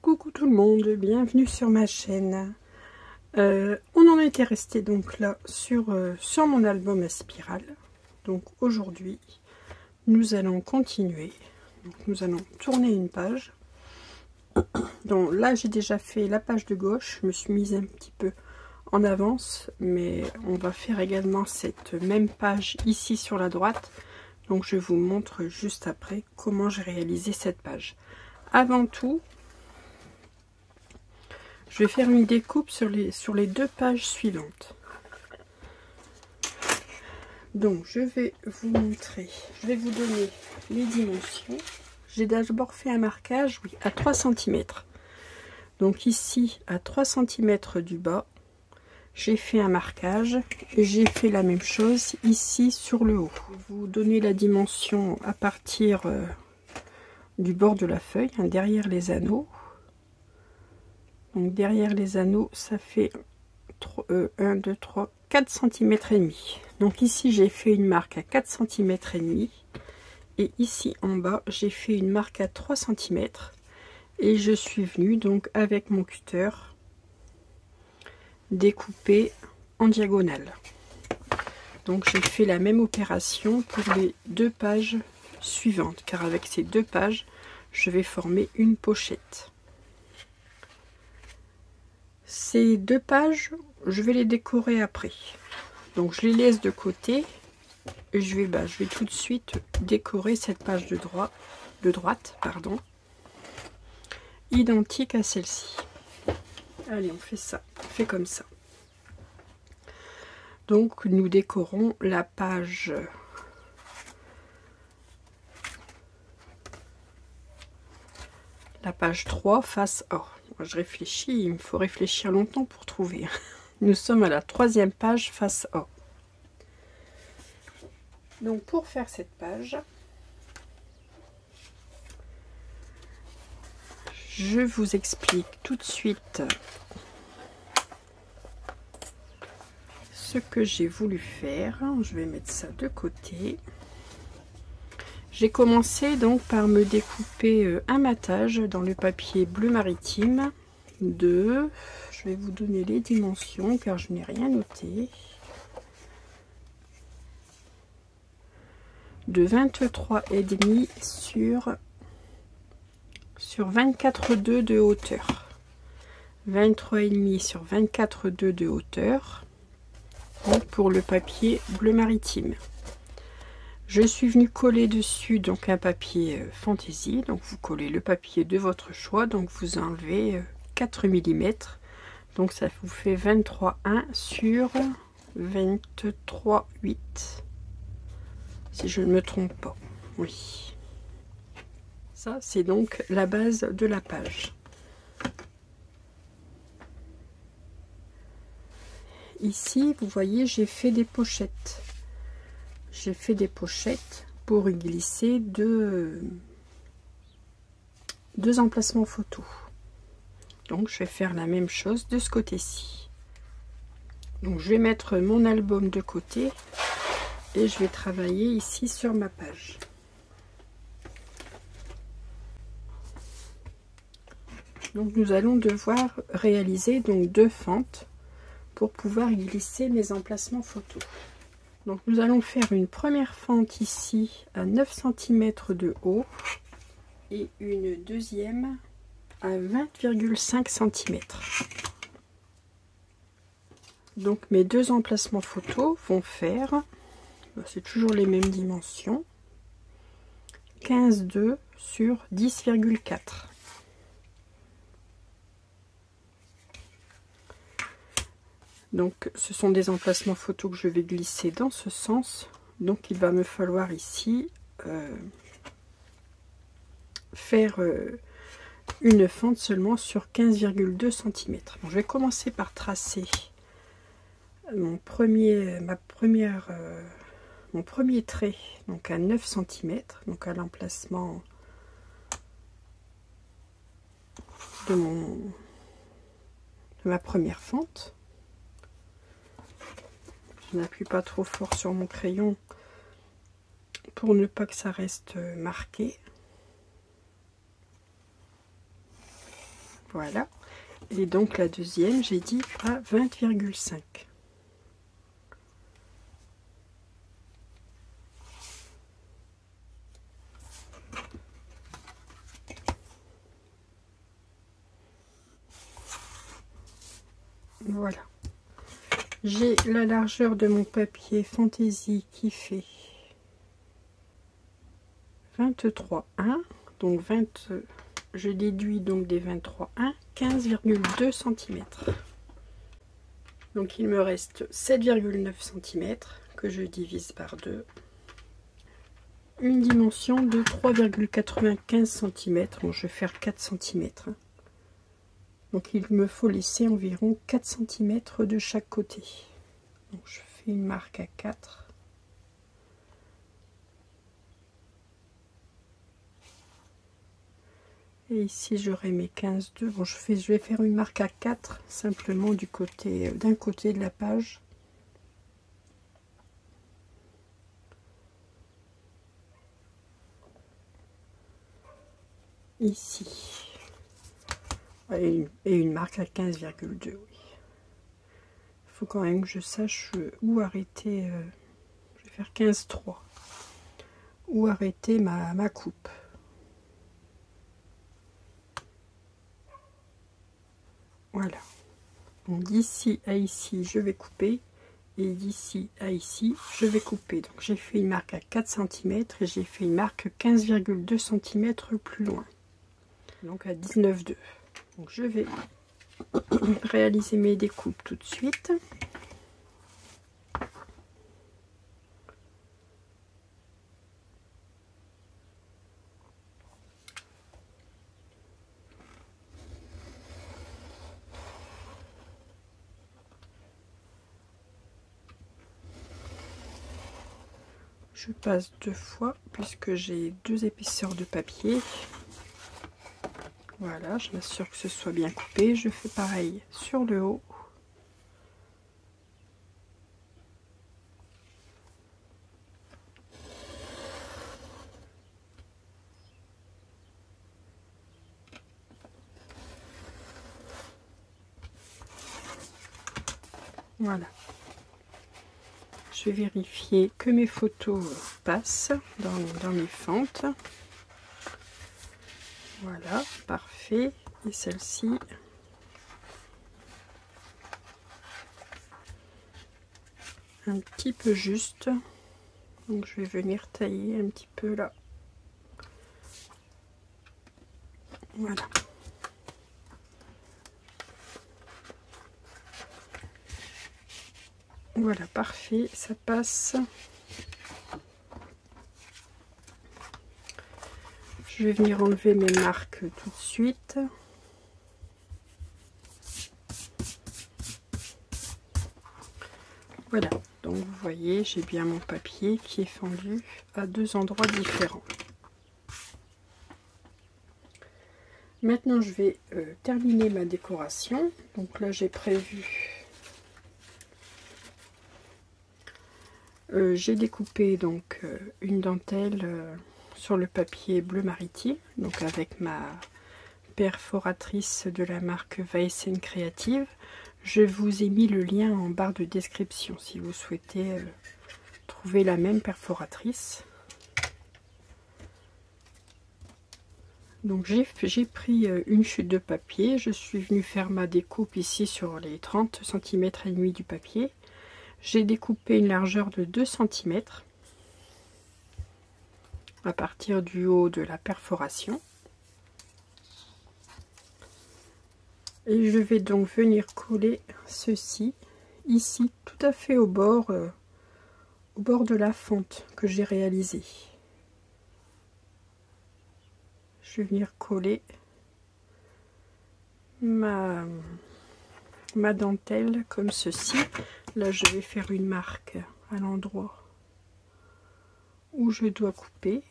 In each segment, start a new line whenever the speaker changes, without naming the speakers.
Coucou tout le monde, bienvenue sur ma chaîne. On en était resté donc là sur mon album à spirale. Donc aujourd'hui, nous allons continuer. Donc, nous allons tourner une page. Donc là, j'ai déjà fait la page de gauche. Je me suis mise un petit peu en avance, mais on va faire également cette même page ici sur la droite. Donc je vous montre juste après comment j'ai réalisé cette page. Avant tout, je vais faire une découpe sur les deux pages suivantes. Donc je vais vous montrer, je vais vous donner les dimensions. J'ai d'abord fait un marquage, oui, à 3 cm. Donc ici, à 3 cm du bas, j'ai fait un marquage et j'ai fait la même chose ici sur le haut. Je vais vous donner la dimension à partir du bord de la feuille, hein, derrière les anneaux. Donc derrière les anneaux, ça fait 1, 2, 3, 4 cm et demi. Donc ici, j'ai fait une marque à 4 cm et demi. Et ici en bas, j'ai fait une marque à 3 cm. Et je suis venue donc avec mon cutter découper en diagonale. Donc j'ai fait la même opération pour les deux pages suivantes, car avec ces deux pages, je vais former une pochette. Ces deux pages, je vais les décorer après. Donc je les laisse de côté et je vais tout de suite décorer cette page de droite, identique à celle-ci. Allez, on fait ça, on fait comme ça. Donc nous décorons la page page 3 face A. Je réfléchis, il me faut réfléchir longtemps pour trouver. Nous sommes à la 3e page face A. Donc pour faire cette page, je vous explique tout de suite ce que j'ai voulu faire. Je vais mettre ça de côté. J'ai commencé donc par me découper un matage dans le papier bleu maritime de, je vais vous donner les dimensions car je n'ai rien noté, de 23,5 sur 24,2 de hauteur. 23,5 sur 24,2 de hauteur, donc pour le papier bleu maritime. Je suis venue coller dessus donc un papier fantaisie. Donc vous collez le papier de votre choix. Donc vous enlevez 4 mm. Donc ça vous fait 23,1 sur 23,8. Si je ne me trompe pas. Oui. Ça c'est donc la base de la page. Ici vous voyez j'ai fait des pochettes. J'ai fait des pochettes pour y glisser deux emplacements photos. Donc je vais faire la même chose de ce côté-ci. Donc je vais mettre mon album de côté et je vais travailler ici sur ma page. Donc nous allons devoir réaliser donc deux fentes pour pouvoir y glisser mes emplacements photos. Donc nous allons faire une première fente ici à 9 cm de haut et une deuxième à 20,5 cm. Donc mes deux emplacements photos vont faire, c'est toujours les mêmes dimensions, 15,2 sur 10,4. Donc ce sont des emplacements photos que je vais glisser dans ce sens. Donc il va me falloir ici faire une fente seulement sur 15,2 cm. Bon, je vais commencer par tracer mon premier trait donc à 9 cm, donc à l'emplacement de ma première fente. Je n'appuie pas trop fort sur mon crayon pour ne pas que ça reste marqué. Voilà. Et donc la deuxième, j'ai dit à 20,5. Voilà. J'ai la largeur de mon papier fantaisie qui fait 23,1. Donc 20, je déduis donc des 23,1, 15,2 cm. Donc il me reste 7,9 cm que je divise par 2. Une dimension de 3,95 cm. Bon, je vais faire 4 cm. Donc il me faut laisser environ 4 cm de chaque côté. Donc je fais une marque à 4. Et ici j'aurai mes 15,2. Bon, je vais faire une marque à 4 simplement du côté d'un côté de la page. Ici. Et une marque à 15,2. Oui. Il faut quand même que je sache où arrêter. Je vais faire 15,3. Où arrêter ma coupe. Voilà. Donc d'ici à ici, je vais couper. Et d'ici à ici, je vais couper. Donc j'ai fait une marque à 4 cm et j'ai fait une marque 15,2 cm plus loin. Donc à 19,2. Donc je vais réaliser mes découpes tout de suite. Je passe 2 fois puisque j'ai 2 épaisseurs de papier. Voilà, je m'assure que ce soit bien coupé. Je fais pareil sur le haut. Voilà. Je vais vérifier que mes photos passent dans mes fentes. Voilà, parfait. Et celle-ci, un petit peu juste. Donc je vais venir tailler un petit peu là. Voilà. Voilà, parfait, ça passe. Je vais venir enlever mes marques tout de suite. Voilà, donc vous voyez, j'ai bien mon papier qui est fendu à 2 endroits différents. Maintenant, je vais terminer ma décoration. Donc là, j'ai prévu... j'ai découpé donc une dentelle sur le papier bleu maritime, donc avec ma perforatrice de la marque Weissen Creative. Je vous ai mis le lien en barre de description si vous souhaitez trouver la même perforatrice. Donc j'ai pris une chute de papier, je suis venue faire ma découpe ici sur les 30 cm et demi du papier. J'ai découpé une largeur de 2 cm à partir du haut de la perforation. Et je vais donc venir coller ceci ici, tout à fait au bord de la fente que j'ai réalisée. Je vais venir coller ma dentelle comme ceci. Là, je vais faire une marque à l'endroit où je dois couper.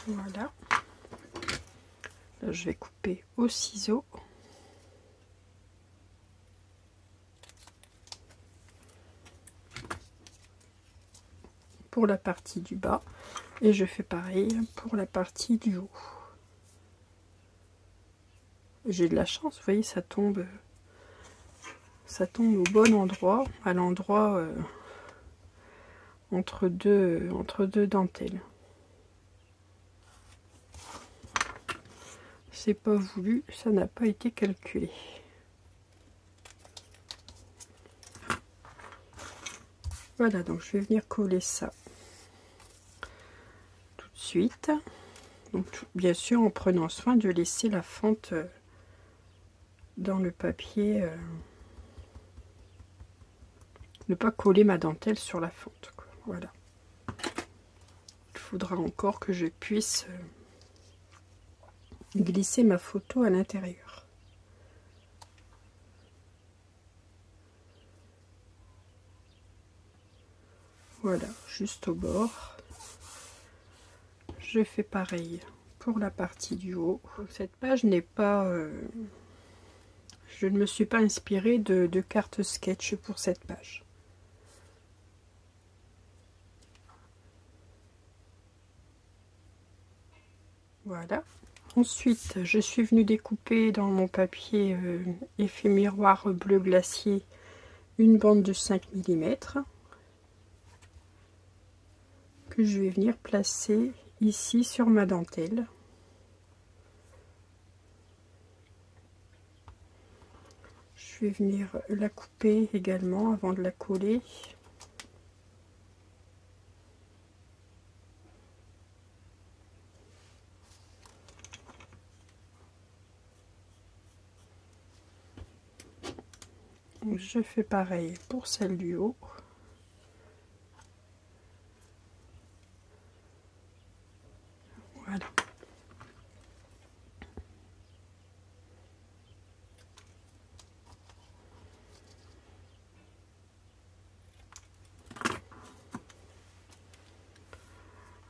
Voilà. Là, je vais couper au ciseau. pour la partie du bas et je fais pareil pour la partie du haut. J'ai de la chance, vous voyez, ça tombe au bon endroit, à l'endroit entre deux dentelles. C'est pas voulu, ça n'a pas été calculé. Voilà, donc je vais venir coller ça tout de suite. Donc bien sûr en prenant soin de laisser la fente dans le papier, ne pas coller ma dentelle sur la fente, quoi. Voilà. Il faudra encore que je puisse glisser ma photo à l'intérieur. Voilà, juste au bord. Je fais pareil pour la partie du haut. Cette page n'est pas... je ne me suis pas inspirée de carte sketch pour cette page. Voilà. Ensuite, je suis venue découper dans mon papier effet miroir bleu glacier une bande de 5 mm que je vais venir placer ici sur ma dentelle. Je vais venir la couper également avant de la coller. Je fais pareil pour celle du haut. Voilà.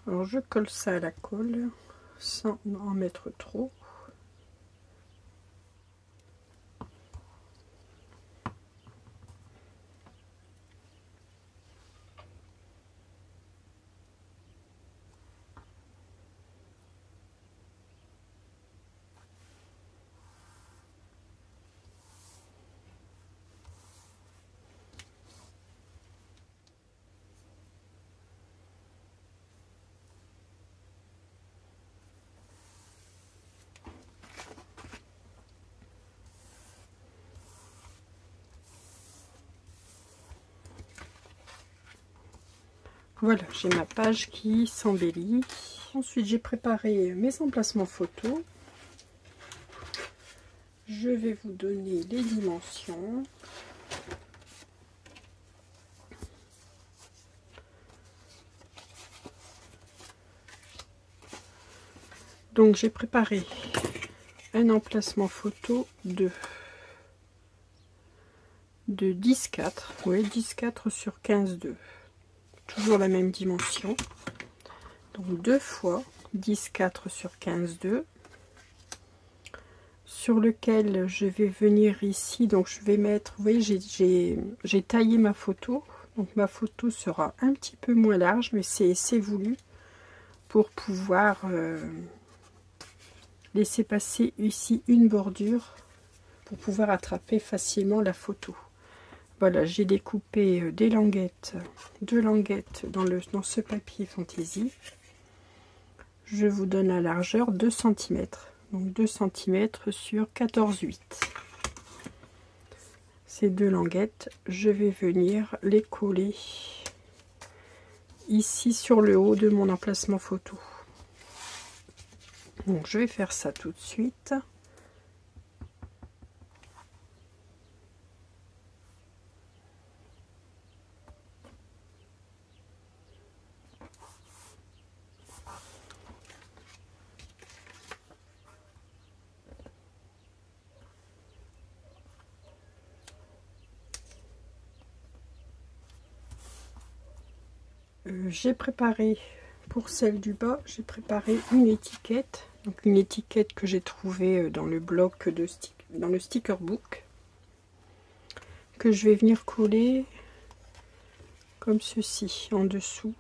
Alors je colle ça à la colle sans en mettre trop. Voilà, j'ai ma page qui s'embellit. Ensuite, j'ai préparé mes emplacements photos. Je vais vous donner les dimensions. Donc, j'ai préparé un emplacement photo de 10,4. Oui, 10,4 sur 15,2. Toujours la même dimension. Donc 2 fois 10,4 sur 15,2. Sur lequel je vais venir ici. Donc je vais mettre, vous voyez, j'ai taillé ma photo. Donc ma photo sera un petit peu moins large, mais c'est voulu pour pouvoir laisser passer ici une bordure pour pouvoir attraper facilement la photo. Voilà, j'ai découpé deux languettes dans ce papier fantaisie. Je vous donne la largeur 2 cm. Donc 2 cm sur 14,8. Ces deux languettes, je vais venir les coller ici sur le haut de mon emplacement photo. Donc je vais faire ça tout de suite. J'ai préparé pour celle du bas, j'ai préparé une étiquette, donc une étiquette que j'ai trouvée dans le bloc dans le sticker book, que je vais venir coller comme ceci en dessous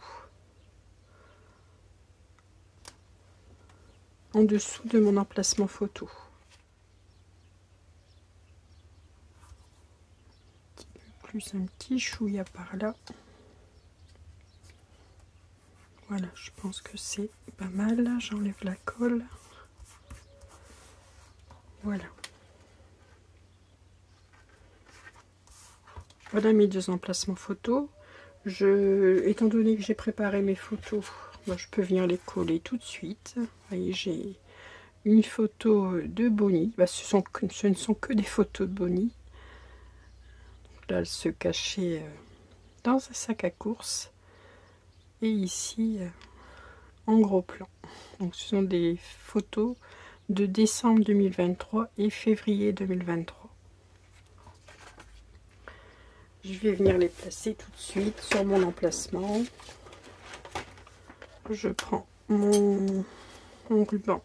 en dessous de mon emplacement photo. Plus un petit chouïa par là. Voilà, je pense que c'est pas mal. J'enlève la colle. Voilà. Voilà mes deux emplacements photos. Étant donné que j'ai préparé mes photos, moi, je peux venir les coller tout de suite. Vous voyez, j'ai une photo de Bonnie. Bah, ce ne sont que des photos de Bonnie. Donc là, elle se cachait dans un sac à course. Et ici, en gros plan. Donc ce sont des photos de décembre 2023 et février 2023. Je vais venir les placer tout de suite sur mon emplacement. Je prends mon ruban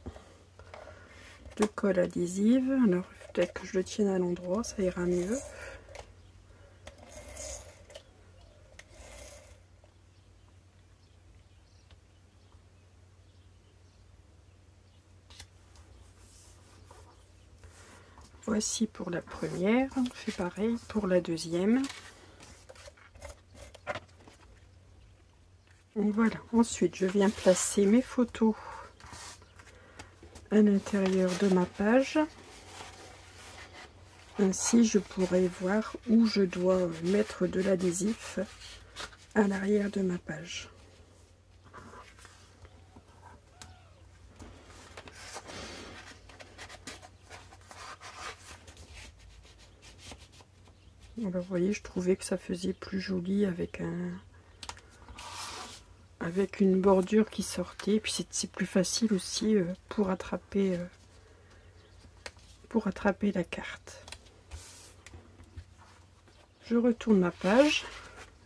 de colle adhésive. Alors peut-être que je le tienne à l'endroit, ça ira mieux. Voici pour la première, on fait pareil pour la deuxième. Voilà, ensuite je viens placer mes photos à l'intérieur de ma page. Ainsi je pourrai voir où je dois mettre de l'adhésif à l'arrière de ma page. Alors, vous voyez, je trouvais que ça faisait plus joli avec une bordure qui sortait. Puis c'est plus facile aussi pour attraper la carte. Je retourne ma page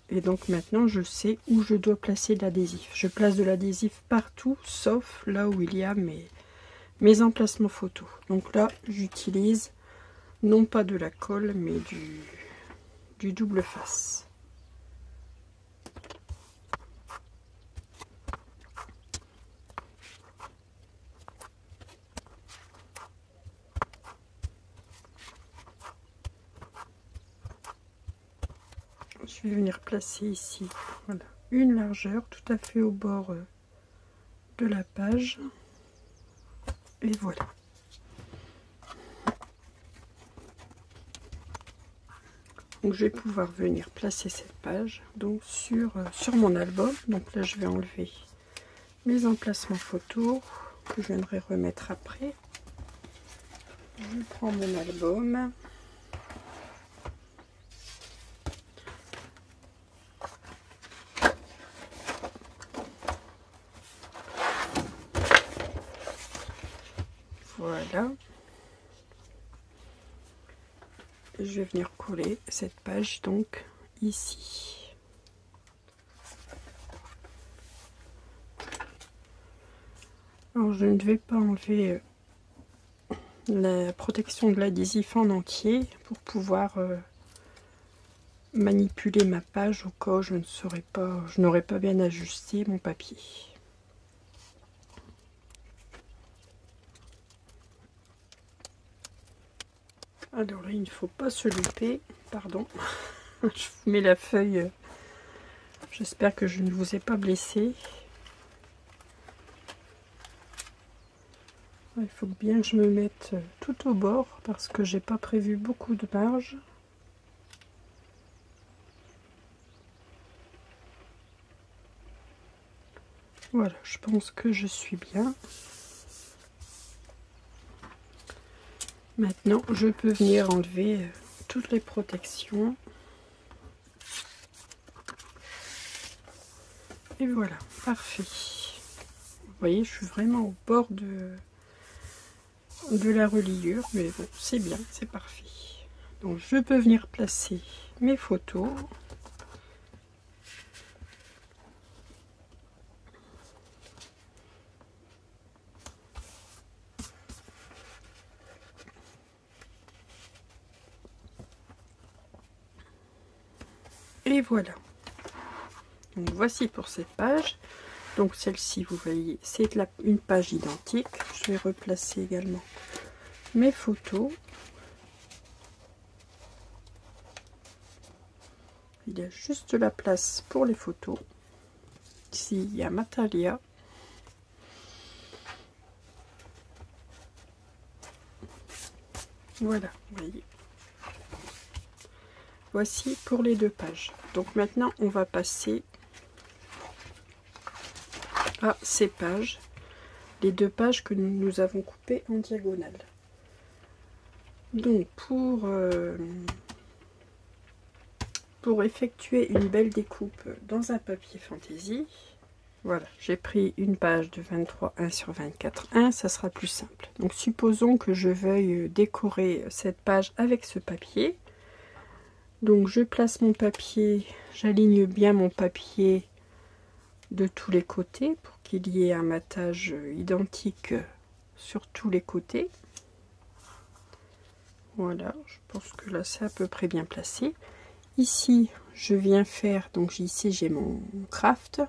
et donc maintenant je sais où je dois placer l'adhésif. Je place de l'adhésif partout sauf là où il y a mes emplacements photos. Donc là j'utilise non pas de la colle mais du double face. Je vais venir placer ici, voilà, une largeur tout à fait au bord de la page. Et voilà. Donc je vais pouvoir venir placer cette page donc sur mon album. Donc là je vais enlever mes emplacements photos que je viendrai remettre après. Je prends mon album. Voilà. Et je vais venir coller cette page donc ici. Alors je ne vais pas enlever la protection de l'adhésif en entier pour pouvoir manipuler ma page au cas où je n'aurais pas bien ajusté mon papier. Alors là, il ne faut pas se louper, pardon. Je vous mets la feuille. J'espère que je ne vous ai pas blessé. Il faut bien que je me mette tout au bord parce que j'ai pas prévu beaucoup de marge. Voilà, je pense que je suis bien. Maintenant, je peux venir enlever toutes les protections. Et voilà, parfait. Vous voyez, je suis vraiment au bord de la reliure, mais bon, c'est bien, c'est parfait. Donc, je peux venir placer mes photos. Et voilà. Donc voici pour cette page. Donc celle-ci, vous voyez, c'est une page identique. Je vais replacer également mes photos. Il y a juste la place pour les photos. Ici, il y a Matalia. Voilà, vous voyez. Voici pour les deux pages. Donc maintenant, on va passer à ces pages. Les deux pages que nous avons coupées en diagonale. Donc, pour effectuer une belle découpe dans un papier fantaisie, voilà, j'ai pris une page de 23,1 sur 24,1, ça sera plus simple. Donc supposons que je veuille décorer cette page avec ce papier. Donc je place mon papier, j'aligne bien mon papier de tous les côtés pour qu'il y ait un matage identique sur tous les côtés. Voilà, je pense que là c'est à peu près bien placé. Ici, je viens faire, donc ici j'ai mon craft,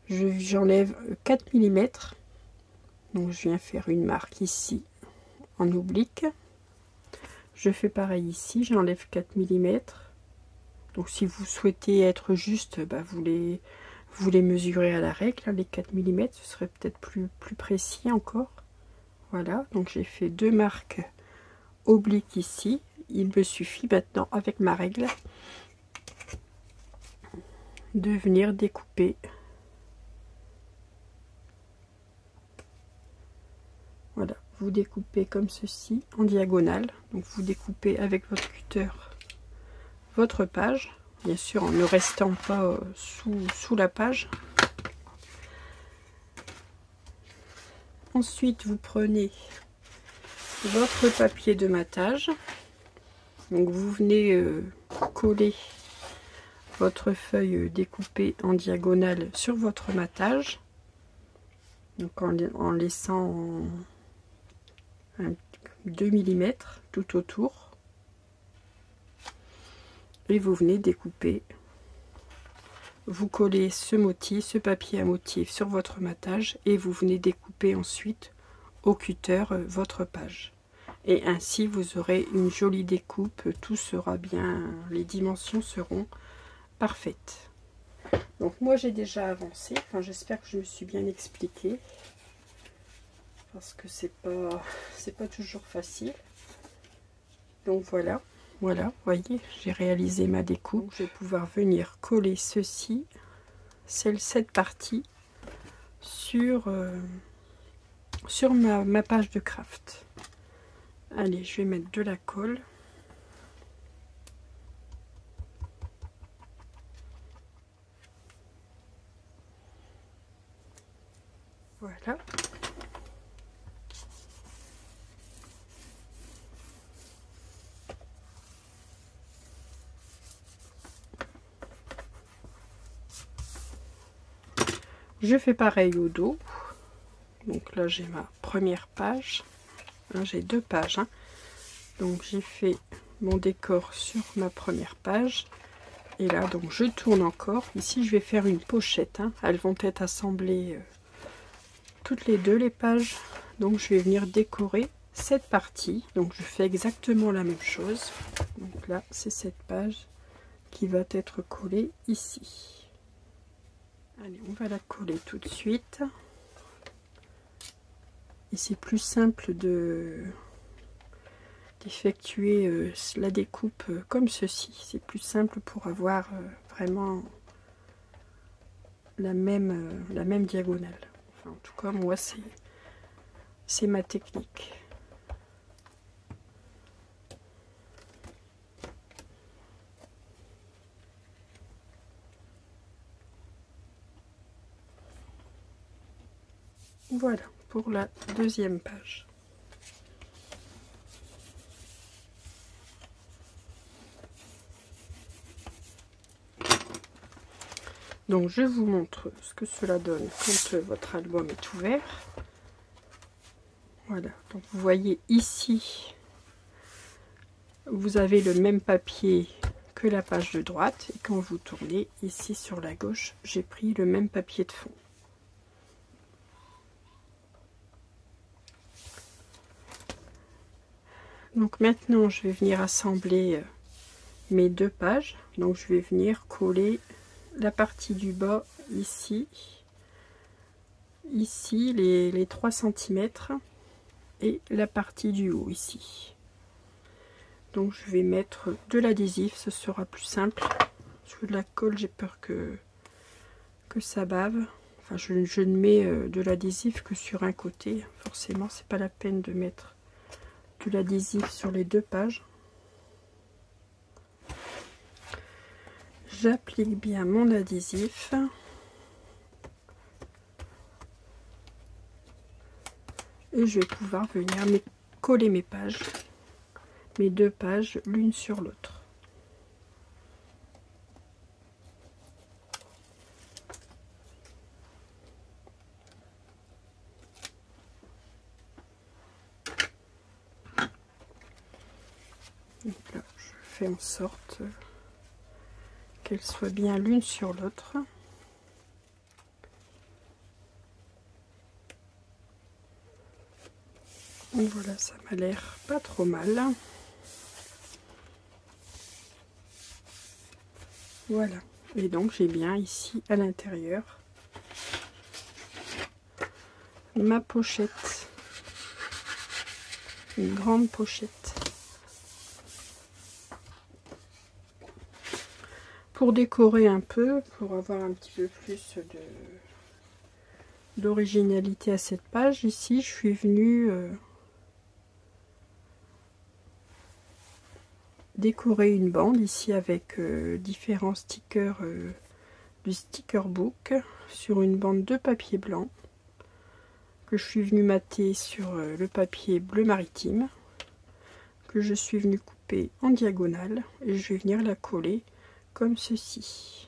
j'enlève 4 mm, donc je viens faire une marque ici en oblique. Je fais pareil ici, j'enlève 4 mm. Donc si vous souhaitez être juste, bah, vous les mesurez à la règle, hein, les 4 mm, ce serait peut-être plus précis encore. Voilà, donc j'ai fait deux marques obliques ici. Il me suffit maintenant, avec ma règle, de venir découper. Voilà, vous découpez comme ceci en diagonale. Donc vous découpez avec votre cutter votre page, bien sûr en ne restant pas sous la page. Ensuite, vous prenez votre papier de matage. Donc vous venez coller votre feuille découpée en diagonale sur votre matage, donc en laissant 2 mm tout autour, et vous venez découper, vous collez ce papier à motif sur votre matage et vous venez découper ensuite au cutter votre page. Et ainsi vous aurez une jolie découpe, tout sera bien, les dimensions seront parfaites. Donc moi j'ai déjà avancé, enfin j'espère que je me suis bien expliquée, parce que c'est pas toujours facile. Donc voilà, vous voyez, j'ai réalisé ma découpe. Donc, je vais pouvoir venir coller ceci, cette partie sur ma page de craft. Allez, je vais mettre de la colle. Voilà. Je fais pareil au dos. Donc là, j'ai ma première page. J'ai deux pages, hein. Donc j'ai fait mon décor sur ma première page. Et là, donc je tourne encore. Ici, je vais faire une pochette, hein. Elles vont être assemblées toutes les deux, les pages. Donc je vais venir décorer cette partie. Donc je fais exactement la même chose. Donc là, c'est cette page qui va être collée ici. Allez, on va la coller tout de suite. Et c'est plus simple d'effectuer la découpe comme ceci. C'est plus simple pour avoir vraiment la même diagonale. Enfin, en tout cas, moi, c'est ma technique. Voilà pour la deuxième page. Donc je vous montre ce que cela donne quand votre album est ouvert. Voilà, donc vous voyez ici, vous avez le même papier que la page de droite, et quand vous tournez ici sur la gauche, j'ai pris le même papier de fond. Donc maintenant je vais venir assembler mes 2 pages. Donc je vais venir coller la partie du bas ici, les 3 cm et la partie du haut ici. Donc je vais mettre de l'adhésif, ce sera plus simple. Parce que de la colle, j'ai peur que ça bave. Enfin, je ne mets de l'adhésif que sur un côté. Forcément, c'est pas la peine de mettre de l'adhésif sur les 2 pages. J'applique bien mon adhésif. Et je vais pouvoir venir coller mes pages, mes 2 pages l'une sur l'autre. Donc là, je fais en sorte qu'elles soient bien l'une sur l'autre. Voilà, ça m'a l'air pas trop mal. Voilà, et donc j'ai bien ici à l'intérieur ma pochette, une grande pochette. Pour décorer un peu, pour avoir un petit peu plus d'originalité à cette page, ici je suis venue décorer une bande ici avec différents stickers du sticker book sur une bande de papier blanc que je suis venue mater sur le papier bleu maritime, que je suis venue couper en diagonale, et je vais venir la coller comme ceci.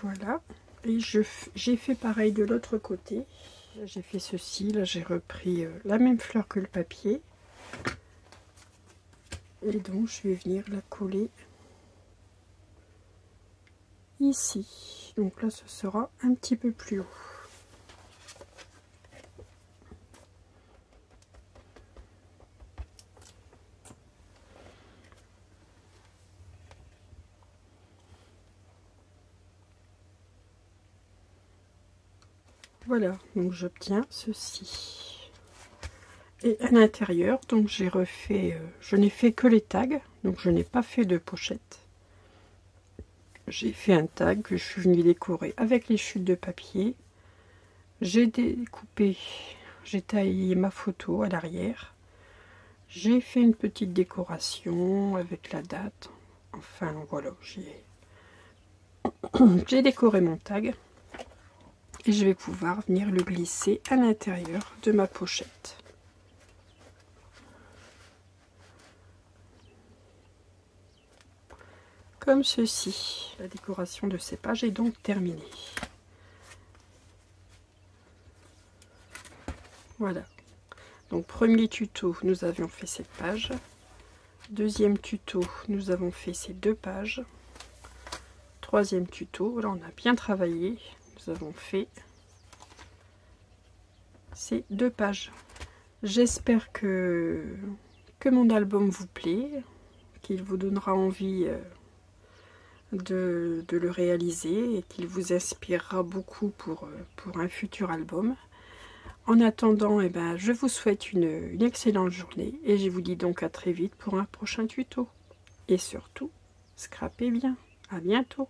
Voilà, et j'ai fait pareil de l'autre côté. J'ai fait ceci, là j'ai repris la même fleur que le papier, et donc je vais venir la coller ici. Donc là ce sera un petit peu plus haut. Voilà, donc j'obtiens ceci. Et à l'intérieur, donc j'ai refait, je n'ai fait que les tags, donc je n'ai pas fait de pochette. J'ai fait un tag que je suis venue décorer avec les chutes de papier. J'ai découpé, j'ai taillé ma photo à l'arrière. J'ai fait une petite décoration avec la date. Enfin voilà, j'ai décoré mon tag. Et je vais pouvoir venir le glisser à l'intérieur de ma pochette. Comme ceci. La décoration de ces pages est donc terminée. Voilà. Donc premier tuto, nous avions fait cette page. Deuxième tuto, nous avons fait ces 2 pages. Troisième tuto, là on a bien travaillé. Nous avons fait ces 2 pages. J'espère que mon album vous plaît, qu'il vous donnera envie de le réaliser et qu'il vous inspirera beaucoup pour un futur album. En attendant, je vous souhaite une excellente journée et je vous dis donc à très vite pour un prochain tuto. Et surtout, scrapez bien. À bientôt.